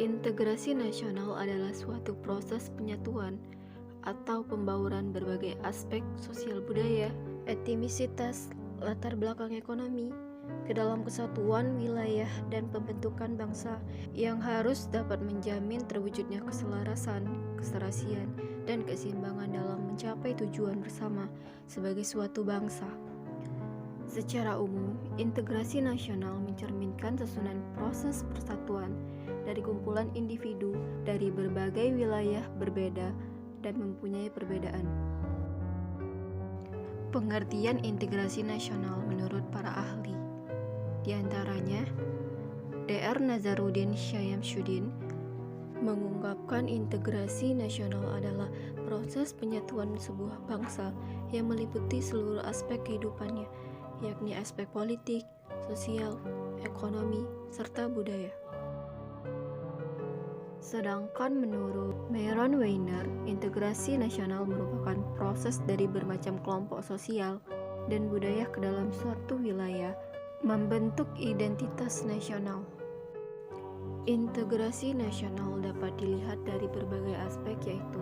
Integrasi nasional adalah suatu proses penyatuan atau pembauran berbagai aspek sosial budaya, etnisitas, latar belakang ekonomi, ke dalam kesatuan wilayah dan pembentukan bangsa yang harus dapat menjamin terwujudnya keselarasan, keserasian, dan keseimbangan dalam mencapai tujuan bersama sebagai suatu bangsa. Secara umum, integrasi nasional mencerminkan susunan proses persatuan dari kumpulan individu dari berbagai wilayah berbeda dan mempunyai perbedaan. Pengertian integrasi nasional menurut para ahli, di antaranya Dr. Nazaruddin Syamsuddin mengungkapkan integrasi nasional adalah proses penyatuan sebuah bangsa yang meliputi seluruh aspek kehidupannya, yakni aspek politik, sosial, ekonomi, serta budaya. Sedangkan menurut Meron Weiner, integrasi nasional merupakan proses dari bermacam kelompok sosial dan budaya ke dalam suatu wilayah, membentuk identitas nasional. Integrasi nasional dapat dilihat dari berbagai aspek, yaitu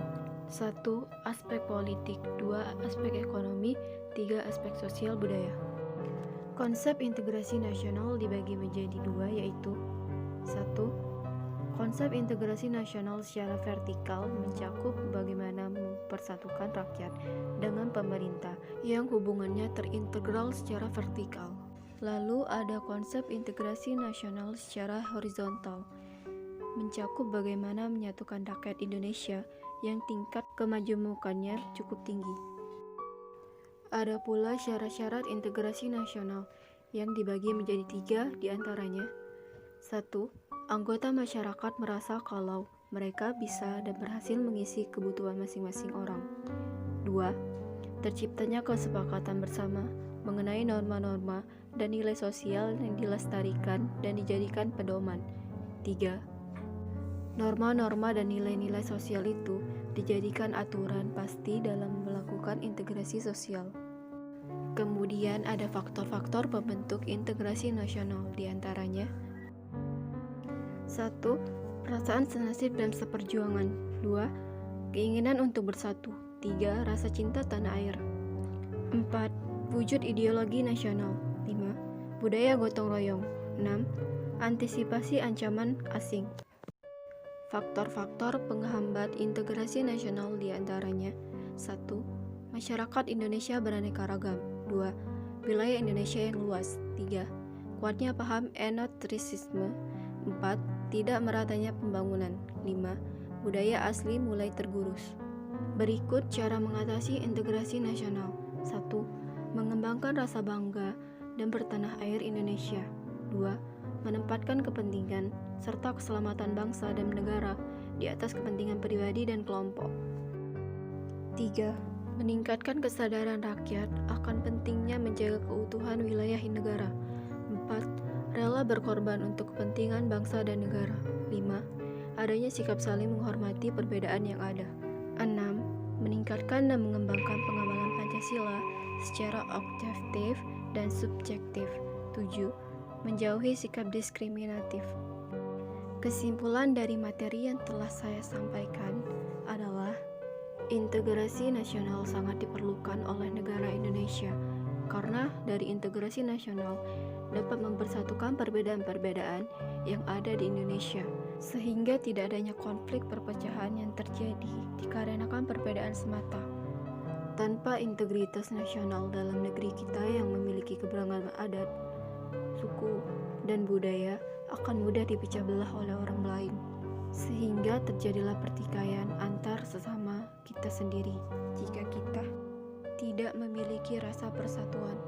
1. Aspek politik, 2. Aspek ekonomi, 3. Aspek sosial budaya. Konsep integrasi nasional dibagi menjadi dua, yaitu 1. Konsep integrasi nasional secara vertikal mencakup bagaimana mempersatukan rakyat dengan pemerintah yang hubungannya terintegral secara vertikal. Lalu ada konsep integrasi nasional secara horizontal, mencakup bagaimana menyatukan rakyat Indonesia yang tingkat kemajemukannya cukup tinggi. Ada pula syarat-syarat integrasi nasional yang dibagi menjadi 3 diantaranya. 1. Anggota masyarakat merasa kalau mereka bisa dan berhasil mengisi kebutuhan masing-masing orang. 2. Terciptanya kesepakatan bersama mengenai norma-norma dan nilai sosial yang dilestarikan dan dijadikan pedoman. 3. Norma-norma dan nilai-nilai sosial itu dijadikan aturan pasti dalam melakukan integrasi sosial. Kemudian ada faktor-faktor pembentuk integrasi nasional, diantaranya 1. Perasaan senasib dan seperjuangan. 2. Keinginan untuk bersatu. 3. Rasa cinta tanah air. 4. Wujud ideologi nasional. 5. Budaya gotong royong. 6. Antisipasi ancaman asing. Faktor-faktor penghambat integrasi nasional diantaranya 1. Masyarakat Indonesia beraneka ragam. 2. Wilayah Indonesia yang luas. 3. Kuatnya paham etnosentrisme. 4. Tidak meratanya pembangunan. 5. Budaya asli mulai tergerus. Berikut cara mengatasi integrasi nasional. 1. Mengembangkan rasa bangga dan bertanah air Indonesia. 2. Menempatkan kepentingan serta keselamatan bangsa dan negara di atas kepentingan pribadi dan kelompok. 3. Meningkatkan kesadaran rakyat akan pentingnya menjaga keutuhan wilayah negara. 4. Rela berkorban untuk kepentingan bangsa dan negara. 5. Adanya sikap saling menghormati perbedaan yang ada. 6. Meningkatkan dan mengembangkan pengamalan Pancasila secara objektif dan subjektif. 7. Menjauhi sikap diskriminatif. Kesimpulan dari materi yang telah saya sampaikan adalah integrasi nasional sangat diperlukan oleh negara Indonesia karena dari integrasi nasional dapat mempersatukan perbedaan-perbedaan yang ada di Indonesia, sehingga tidak adanya konflik perpecahan yang terjadi dikarenakan perbedaan semata. Tanpa integritas nasional dalam negeri kita yang memiliki keberagaman adat, suku, dan budaya akan mudah dipecah belah oleh orang lain, sehingga terjadilah pertikaian antar sesama kita sendiri jika kita tidak memiliki rasa persatuan.